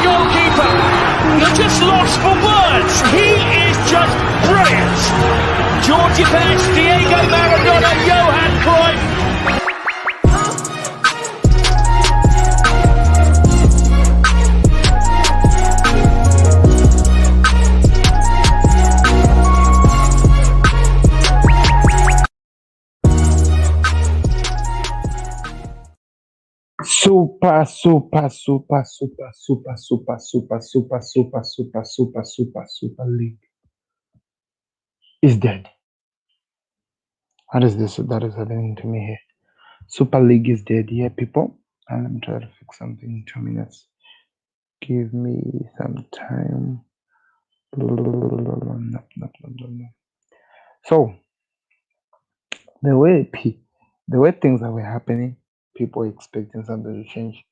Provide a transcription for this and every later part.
goalkeeper. You're just lost for words. He is just brilliant. Georgie Best, Diego Maradona, Johan Cruyff. Super league is dead. What is this that is happening to me here? Super league is dead. Yeah, people. And let me try to fix something in 2 minutes. Give me some time. So the way things that were happening, people were expecting something to change.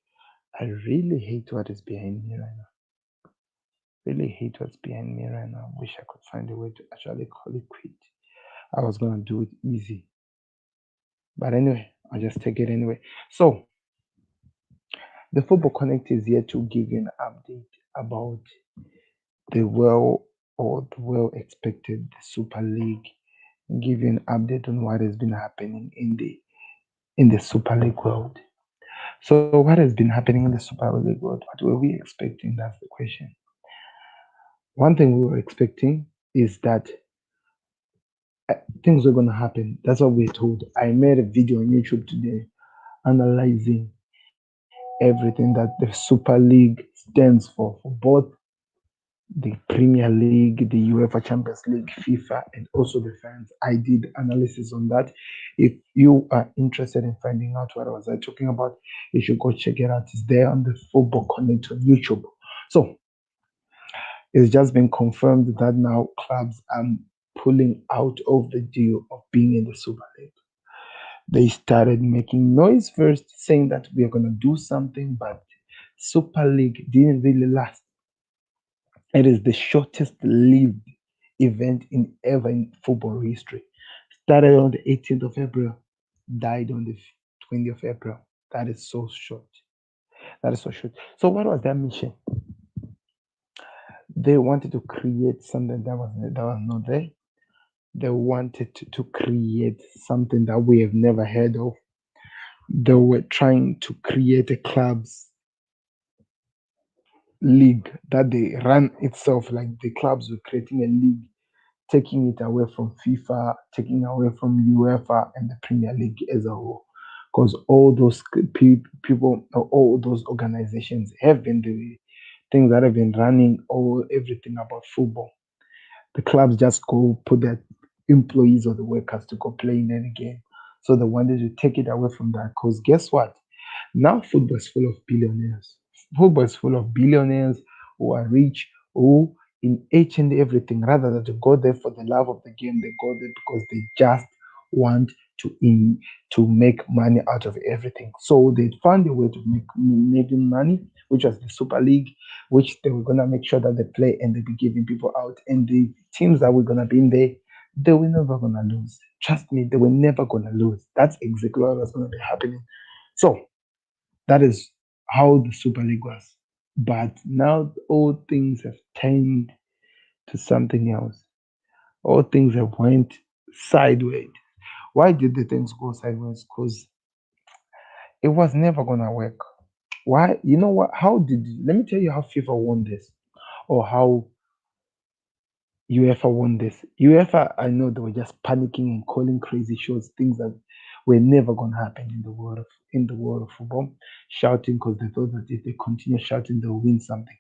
I really hate what is behind me right now. Really hate what's behind me right now. Wish I could find a way to actually call it quit. I was gonna do it easy. But anyway, I'll just take it anyway. So the Football Connect is here to give you an update about the well expected Super League, and give you an update on what has been happening in the Super League world. So what has been happening in the Super League world? What were we expecting? That's the question. One thing we were expecting is that things were going to happen. That's what we're told. I made a video on YouTube today analyzing everything that the Super League stands for both the Premier League, the UEFA Champions League, FIFA, and also the fans. I did analysis on that. If you are interested in finding out what I was talking about, you should go check it out. It's there on the Football Connect on YouTube. So it's just been confirmed that now clubs are pulling out of the deal of being in the Super League. They started making noise first, saying that we are going to do something, but Super League didn't really last. It is the shortest lived event in ever in football history. Started on the 18th of April, died on the 20th of April. That is so short. That is so short. So what was their mission? They wanted to create something that was not there. They wanted to create something that we have never heard of. They were trying to create a clubs league that they run itself, like the clubs were creating a league, taking it away from FIFA, taking away from UEFA and the Premier League as a whole. Because all those people, all those organizations have been the things that have been running everything about football. The clubs just go put their employees or the workers to go play in any game. So they wanted to take it away from that. Because guess what? Now football is full of billionaires. Football is full of billionaires who are rich, who in each and everything, rather than to go there for the love of the game, they go there because they just want to make money out of everything. So they found a way to making money, which was the Super League, which they were gonna make sure that they play and they be giving people out. And the teams that were gonna be in there, they were never gonna lose. Trust me, they were never gonna lose. That's exactly what was gonna be happening. So that is how the Super League was. But now all things have turned to something else. All things have went sideways. Why did the things go sideways? Because it was never gonna work. Why? You know what? Let me tell you how FIFA won this, or how UEFA won this. UEFA, I know they were just panicking and calling crazy shows, things that were never gonna happen in the world of football, shouting because they thought that if they continue shouting, they'll win something.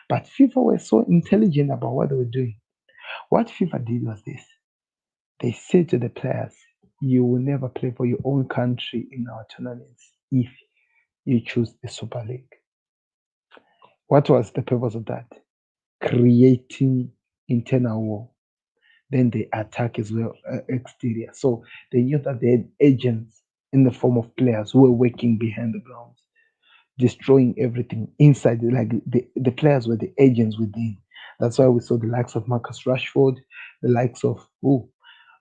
But FIFA were so intelligent about what they were doing. What FIFA did was this: they said to the players, "You will never play for your own country in our tournaments if you choose the Super League." What was the purpose of that? Creating internal war. Then they attack as well exterior. So they knew that they had agents in the form of players who were working behind the grounds, destroying everything inside. Like the players were the agents within. That's why we saw the likes of Marcus Rashford, the likes of a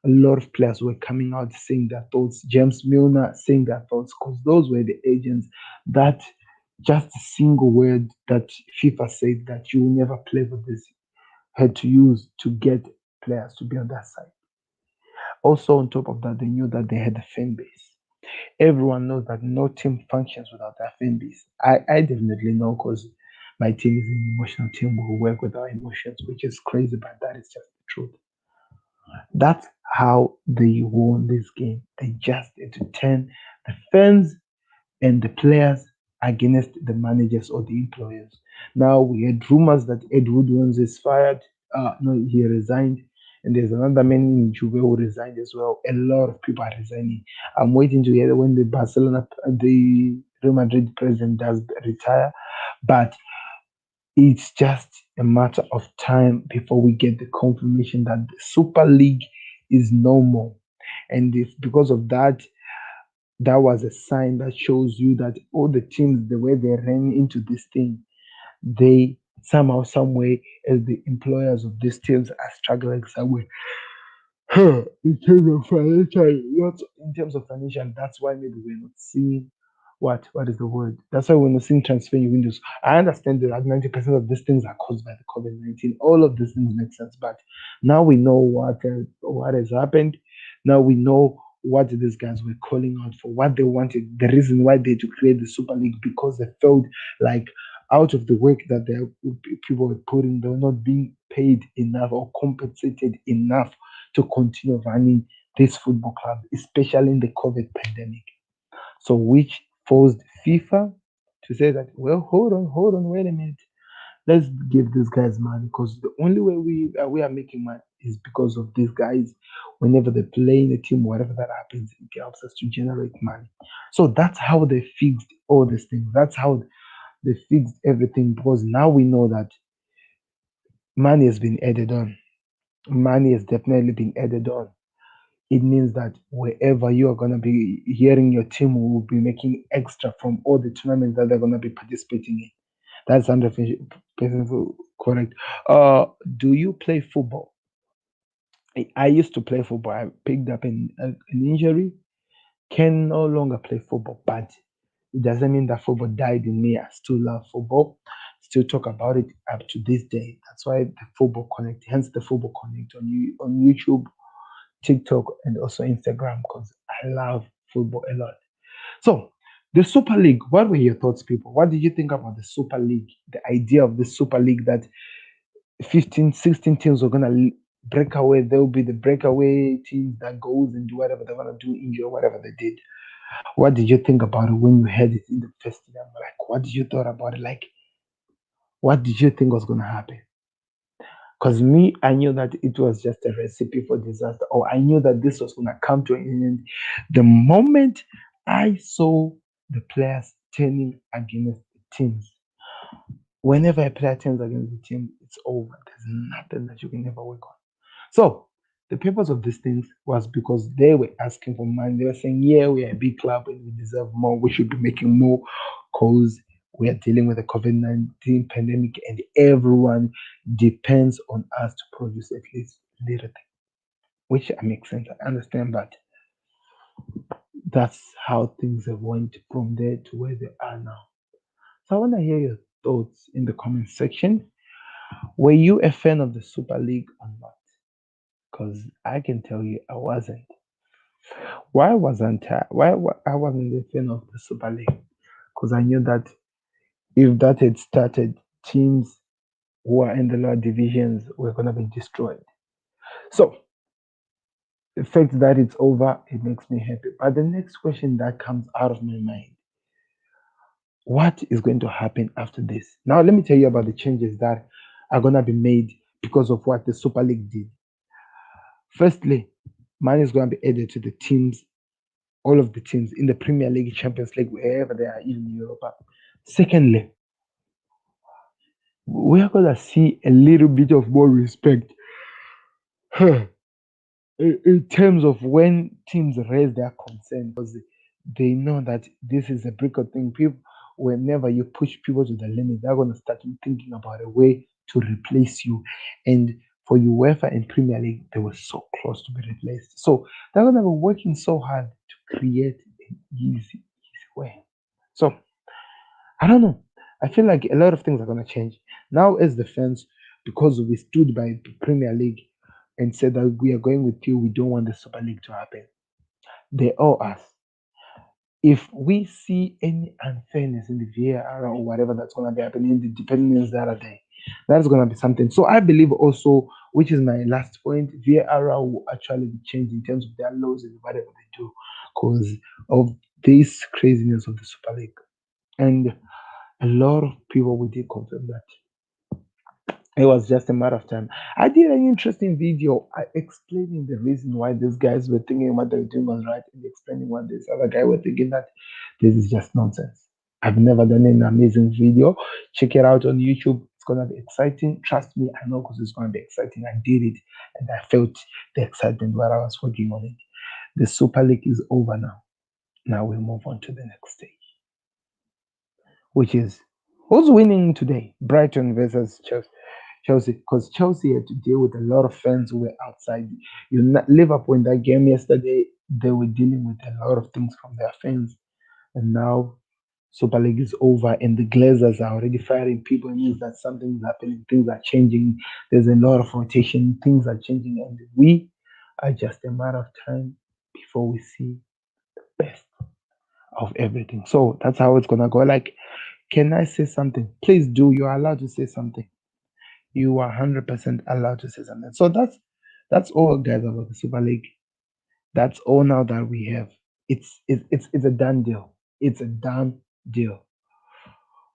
lot of players were coming out saying their thoughts. James Milner saying their thoughts because those were the agents that Just a single word that FIFA said that you will never play with this had to use to get players to be on that side. Also, on top of that, they knew that they had a fan base. Everyone knows that no team functions without their fan base. I definitely know because my team is an emotional team who work with our emotions, which is crazy, but that is just the truth. That's how they won this game. They just had to turn the fans and the players against the managers or the employers. Now we had rumors that Ed Woodward is fired. No, he resigned. And there's another man in Juve who resigned as well. A lot of people are resigning. I'm waiting to hear when the Real Madrid president does retire. But it's just a matter of time before we get the confirmation that the Super League is no more. And if because of that, that was a sign that shows you that all the teams, the way they ran into this thing, they somehow, some way, as the employers of these teams are struggling somewhere. In terms of financial, not in terms of financial, that's why maybe we're not seeing what is the word? That's why we're not seeing transfer windows. I understand that 90% of these things are caused by the COVID-19. All of these things make sense, but now we know what has happened. Now we know what these guys were calling out for, what they wanted, the reason why they had to create the Super League because they felt like out of the work that people were putting, they were not being paid enough or compensated enough to continue running this football club, especially in the COVID pandemic. So, which forced FIFA to say that, well, hold on, wait a minute. Let's give these guys money because the only way we are making money is because of these guys. Whenever they play in a team, whatever that happens, it helps us to generate money. So that's how they fixed all these things. That's how they fixed everything because now we know that money has been added on. Money has definitely been added on. It means that wherever you are going to be hearing your team will be making extra from all the tournaments that they're going to be participating in. That's 100% correct. Do you play football? I used to play football. I picked up an injury, can no longer play football, but it doesn't mean that football died in me. I still love football, still talk about it up to this day. That's why the Football Connect, hence the Football Connect on YouTube, TikTok, and also Instagram because I love football a lot. So, the Super League, what were your thoughts, people? What did you think about the Super League? The idea of the Super League that 15, 16 teams are going to break away. There will be the breakaway teams that goes and do whatever they want to do, enjoy whatever they did. What did you think about it when you heard it in the festival? Like, what did you thought about it? Like, what did you think was going to happen? Because me, I knew that it was just a recipe for disaster, or I knew that this was going to come to an end. The moment I saw the players turning against the teams, whenever a player turns against the team, it's over. There's nothing that you can ever work on. So, the purpose of these things was because they were asking for money. They were saying, yeah, we are a big club and we deserve more. We should be making more because we are dealing with the COVID-19 pandemic and everyone depends on us to produce at least little thing, which makes sense. I understand, but that's how things have went from there to where they are now. So I want to hear your thoughts in the comment section. Were you a fan of the Super League or not? Because I can tell you I wasn't. Why I wasn't a fan of the Super League? Because I knew that if that had started, teams who are in the lower divisions were gonna be destroyed. So the fact that it's over, it makes me happy. But the next question that comes out of my mind, what is going to happen after this? Now let me tell you about the changes that are gonna be made because of what the Super League did. Firstly, money is gonna be added to the teams, all of the teams in the Premier League, Champions League, wherever they are, even in Europa. Secondly, we are gonna see a little bit of more respect in terms of when teams raise their concern because they know that this is a breaker thing. People, whenever you push people to the limit, they're gonna start thinking about a way to replace you. And for UEFA and Premier League, they were so close to be replaced. So they're gonna be working so hard to create an easy way. So I don't know. I feel like a lot of things are gonna change now as the fans, because we stood by the Premier League and said that we are going with you. We don't want the Super League to happen. They owe us. If we see any unfairness in the VAR or whatever that's gonna be happening in the dependence the other day, that's gonna be something. So I believe also, which is my last point, VAR will actually be changed in terms of their laws and whatever they do, because of this craziness of the Super League. And a lot of people we did confirm that it was just a matter of time. I did an interesting video explaining the reason why these guys were thinking what they were doing was right, and explaining what this other guy were thinking that this is just nonsense. I've never done an amazing video. Check it out on YouTube. It's gonna be exciting. Trust me, I know, because it's gonna be exciting. I did it and I felt the excitement while I was working on it. The Super League is over now. Now we move on to the next stage, which is who's winning today? Brighton versus Chelsea. Chelsea, because Chelsea had to deal with a lot of fans who were outside. Liverpool in that game yesterday, they were dealing with a lot of things from their fans, and now Super League is over, and the Glazers are already firing people. It means that something is happening, things are changing. There's a lot of rotation, things are changing, and we are just a matter of time before we see the best of everything. So that's how it's gonna go. Like, can I say something? Please do. You are allowed to say something. You are 100% allowed to say something. So that's all, guys, about the Super League. That's all now that we have. It's a done deal. It's a done deal.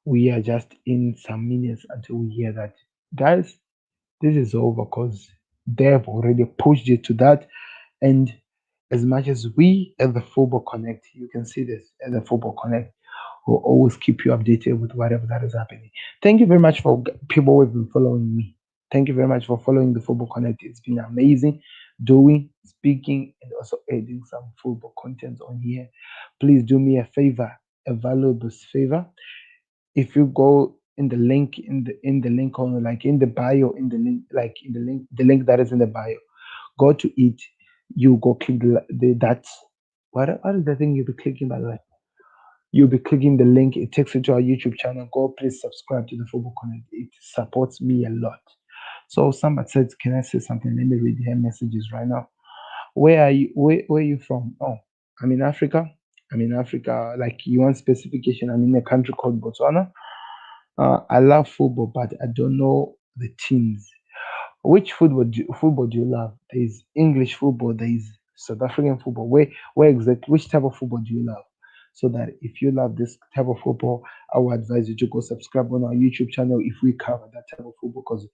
We are just in some minutes until we hear that, guys, this is over, because they've already pushed it to that. And as much as we at the Football Connect, you can see this at the Football Connect, will always keep you updated with whatever that is happening. Thank you very much for people who have been following me. Thank you very much for following the Football Connect. It's been amazing doing, speaking, and also adding some football content on here. Please do me a favor, a valuable favor. If you go in the link in the link on, like in the bio, in the link, like in the link that is in the bio, go to it. You go click the that. What is the thing you'll be clicking, by the way? You'll be clicking the link. It takes you to our YouTube channel. Go, please subscribe to the Football Connect. It supports me a lot. So somebody said, "Can I say something?" Let me read their messages right now. Where are you? Where are you from? Oh, I'm in Africa. I'm in Africa. Like, you want specification? I'm in a country called Botswana. I love football, but I don't know the teams. Which football do you love? There is English football. There is South African football. Where exactly? Which type of football do you love? So that if you love this type of football, I would advise you to go subscribe on our YouTube channel if we cover that type of football, because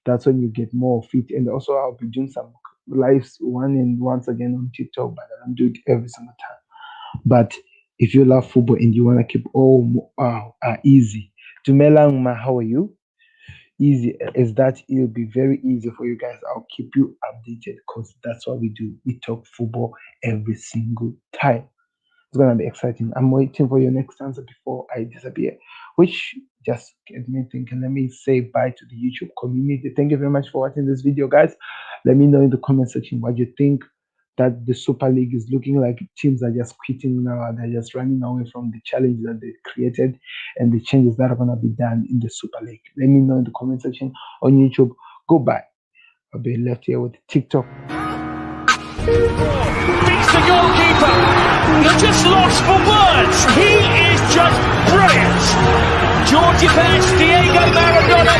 that's when you get more of it. And also, I'll be doing some lives once again on TikTok, but I don't do it every single time. But if you love football and you want to keep all easy, Dumelang Ma, how are you? Easy is that it'll be very easy for you guys. I'll keep you updated, because that's what we do. We talk football every single time. It's gonna be exciting. I'm waiting for your next answer before I disappear, which just get me thinking. Let me say bye to the YouTube community. Thank you very much for watching this video, guys. Let me know in the comment section what you think that the Super League is looking like. Teams are just quitting now. They're just running away from the challenge that they created and the changes that are gonna be done in the Super League. Let me know in the comment section on YouTube. Goodbye. I'll be left here with TikTok. Beats the goalkeeper. You're just lost for words. He is just brilliant. Georgie Best, Diego Maradona,